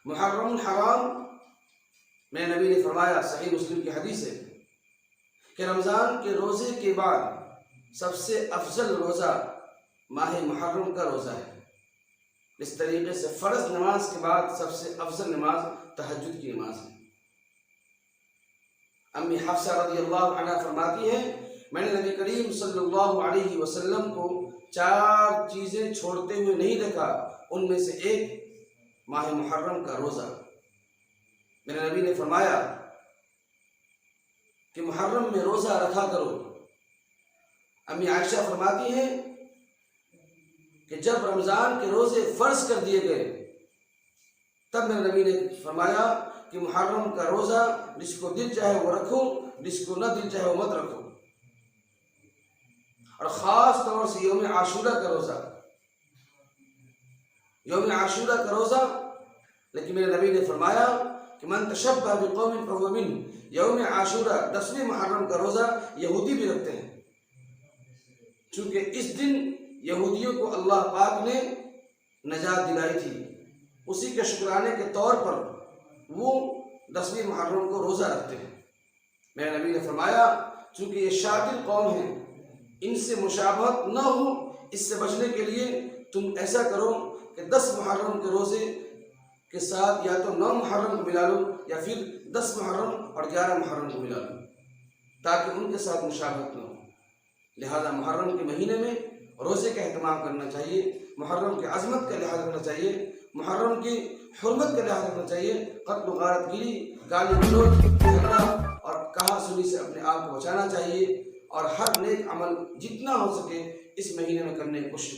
محرم الحرام میں نبی نے فرمایا، صحیح مسلم کی حدیث ہے کہ رمضان کے روزے کے بعد سب سے افضل روزہ ماہ محرم کا روزہ ہے۔ اس طریقے سے فرض نماز کے بعد سب سے افضل نماز تہجد کی نماز ہے۔ امی حفصہ رضی اللہ عنہ فرماتی ہیں، میں نے نبی کریم صلی اللہ علیہ وسلم کو 4 چیزیں چھوڑتے ہوئے نہیں دیکھا، ان میں سے ایک ماہ محرم کا روزہ۔ میرے نبی نے فرمایا کہ محرم میں روزہ رکھا کرو۔ امی عائشہ فرماتی ہیں کہ جب رمضان کے روزے فرض کر دیے گئے تب میرے نبی نے فرمایا کہ محرم کا روزہ جس کو دل چاہے وہ رکھو، جس کو نہ دل چاہے وہ مت رکھو، اور خاص طور سے یوم عاشورہ کا روزہ، یوم عاشورہ کا روزہ۔ لیکن میرے نبی نے فرمایا کہ من تشبہ بقوم فہو منہم، یوم عاشورہ 10ویں محرم کا روزہ یہودی بھی رکھتے ہیں، چونکہ اس دن یہودیوں کو اللہ پاک نے نجات دلائی تھی، اسی کے شکرانے کے طور پر وہ 10ویں محرم کو روزہ رکھتے ہیں۔ میرے نبی نے فرمایا چونکہ یہ شاکر قوم ہیں، ان سے مشابہت نہ ہو، اس سے بچنے کے لیے تم ایسا کرو کہ 10 محرم کے روزے کے ساتھ یا تو 9 محرم کو ملا لو یا پھر 10 محرم اور 11 محرم کو ملا لو، تاکہ ان کے ساتھ مشابہت نہ ہو۔ لہذا محرم کے مہینے میں روزے کا اہتمام کرنا چاہیے، محرم کی عظمت کا لحاظ رکھنا چاہیے، محرم کی حرمت کا لحاظ رکھنا چاہیے، قتل و غارت گیری، گالی گلوچ، جھگڑا اور کہا سنی سے اپنے آپ کو بچانا چاہیے، اور ہر نیک عمل جتنا ہو سکے اس مہینے میں کرنے کی کوشش